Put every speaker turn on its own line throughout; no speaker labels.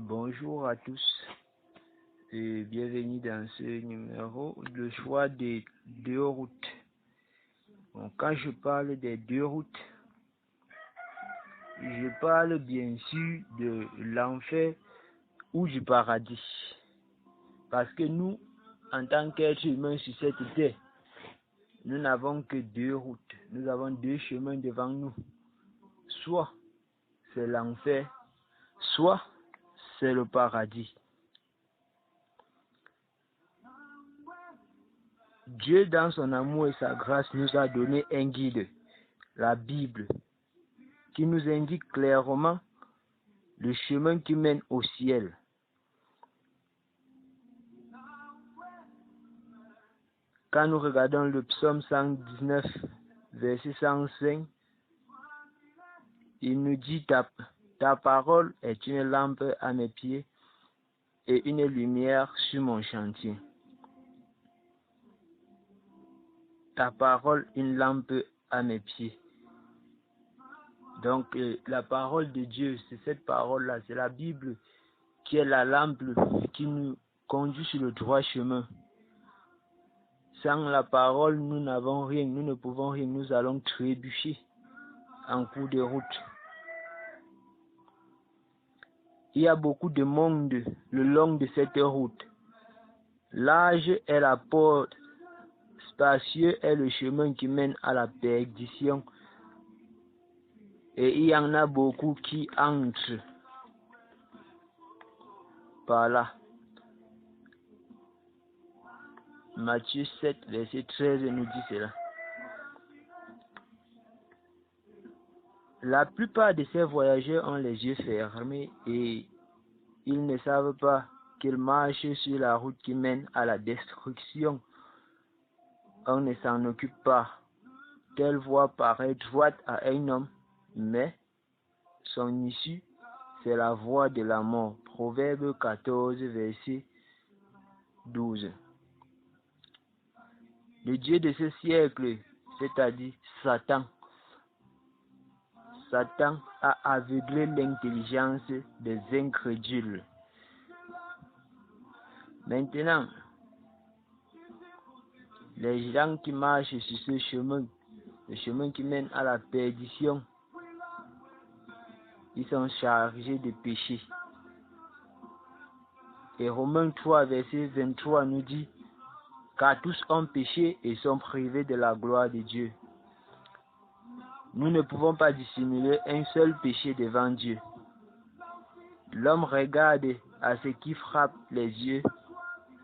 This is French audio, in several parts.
Bonjour à tous et bienvenue dans ce numéro, le choix des deux routes. Bon, quand je parle des deux routes, je parle bien sûr de l'enfer ou du paradis. Parce que nous, en tant qu'êtres humains sur cette terre, nous n'avons que deux routes. Nous avons deux chemins devant nous. Soit c'est l'enfer, soit c'est le paradis. Dieu, dans son amour et sa grâce, nous a donné un guide, la Bible, qui nous indique clairement le chemin qui mène au ciel. Quand nous regardons le psaume 119, verset 105, il nous dit ta parole est une lampe à mes pieds et une lumière sur mon chantier. Ta parole, une lampe à mes pieds. Donc la parole de Dieu, c'est cette parole-là, c'est la Bible qui est la lampe qui nous conduit sur le droit chemin. Sans la parole, nous n'avons rien, nous ne pouvons rien, nous allons trébucher en cours de route. Il y a beaucoup de monde le long de cette route. Large est la porte, spacieux est le chemin qui mène à la perdition. Et il y en a beaucoup qui entrent par là. Matthieu 7, verset 13 nous dit cela. La plupart de ces voyageurs ont les yeux fermés et ils ne savent pas qu'ils marchent sur la route qui mène à la destruction. On ne s'en occupe pas. Telle voie paraît droite à un homme, mais son issue, c'est la voie de la mort. Proverbe 14, verset 12. Le Dieu de ce siècle, c'est-à-dire Satan, a aveuglé l'intelligence des incrédules. Maintenant, les gens qui marchent sur ce chemin, le chemin qui mène à la perdition, ils sont chargés de péché. Et Romains 3, verset 23 nous dit, car tous ont péché et sont privés de la gloire de Dieu. Nous ne pouvons pas dissimuler un seul péché devant Dieu. L'homme regarde à ce qui frappe les yeux,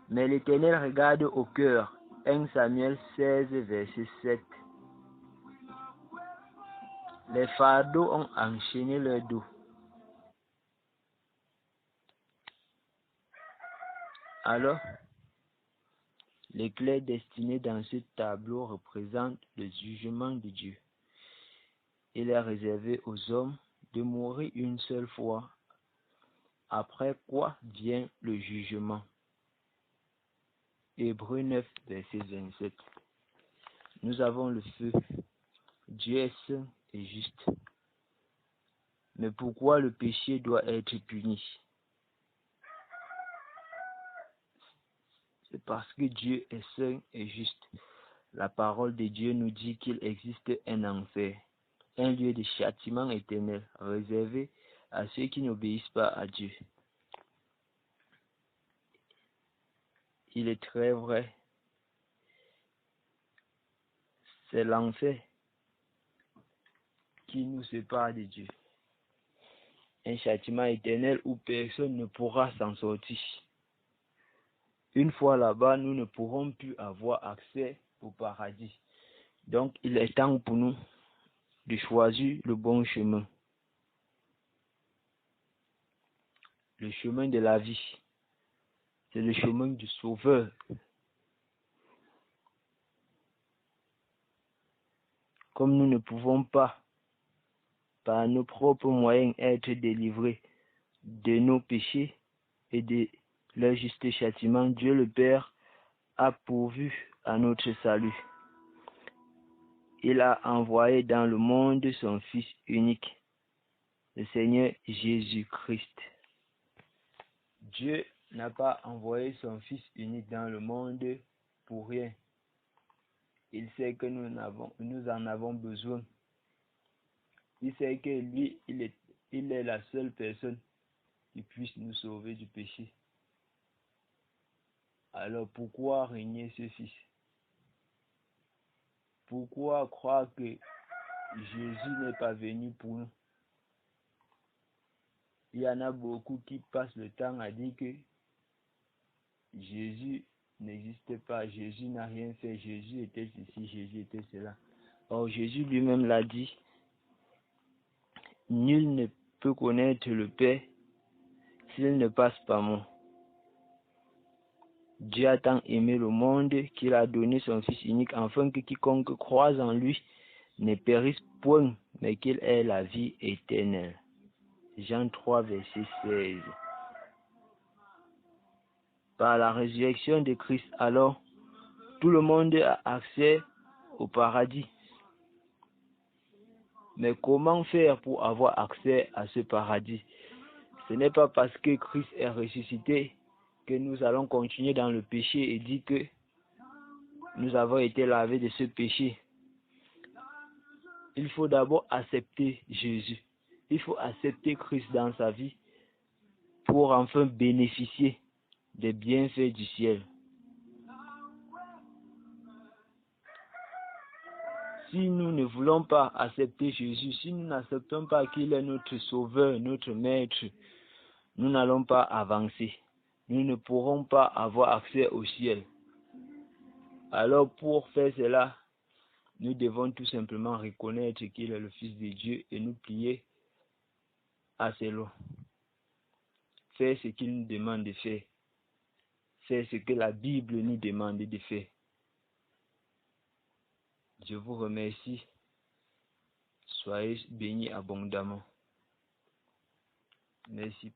mais l'Éternel regarde au cœur. 1 Samuel 16, verset 7. Les fardeaux ont enchaîné leur dos. Alors, l'éclair destiné dans ce tableau représente le jugement de Dieu. Il est réservé aux hommes de mourir une seule fois, après quoi vient le jugement. Hébreux 9, verset 27. Nous avons le feu. Dieu est saint et juste. Mais pourquoi le péché doit être puni? C'est parce que Dieu est saint et juste. La parole de Dieu nous dit qu'il existe un enfer, un lieu de châtiment éternel réservé à ceux qui n'obéissent pas à Dieu. Il est très vrai. C'est l'enfer qui nous sépare de Dieu. Un châtiment éternel où personne ne pourra s'en sortir. Une fois là-bas, nous ne pourrons plus avoir accès au paradis. Donc, il est temps pour nous de choisir le bon chemin. Le chemin de la vie. C'est le chemin du Sauveur. Comme nous ne pouvons pas, par nos propres moyens, être délivrés de nos péchés et de leur juste châtiment, Dieu le Père a pourvu à notre salut. Il a envoyé dans le monde son Fils unique, le Seigneur Jésus-Christ. Dieu n'a pas envoyé son Fils unique dans le monde pour rien. Il sait que nous en avons besoin. Il sait que lui, il est la seule personne qui puisse nous sauver du péché. Alors pourquoi régner ce Fils? Pourquoi croire que Jésus n'est pas venu pour nous? Il y en a beaucoup qui passent le temps à dire que Jésus n'existe pas, Jésus n'a rien fait, Jésus était ceci, Jésus était cela. Or Jésus lui-même l'a dit, nul ne peut connaître le Père s'il ne passe par moi. Dieu a tant aimé le monde qu'il a donné son Fils unique afin que quiconque croise en lui ne périsse point, mais qu'il ait la vie éternelle. Jean 3, verset 16. Par la résurrection de Christ, alors, tout le monde a accès au paradis. Mais comment faire pour avoir accès à ce paradis? Ce n'est pas parce que Christ est ressuscité que nous allons continuer dans le péché et dire que nous avons été lavés de ce péché. Il faut d'abord accepter Jésus. Il faut accepter Christ dans sa vie pour enfin bénéficier des bienfaits du ciel. Si nous ne voulons pas accepter Jésus, si nous n'acceptons pas qu'il est notre sauveur, notre maître, nous n'allons pas avancer. Nous ne pourrons pas avoir accès au ciel. Alors pour faire cela, nous devons tout simplement reconnaître qu'il est le Fils de Dieu et nous plier à ses lois. Faire ce qu'il nous demande de faire. Faire ce que la Bible nous demande de faire. Je vous remercie. Soyez bénis abondamment. Merci.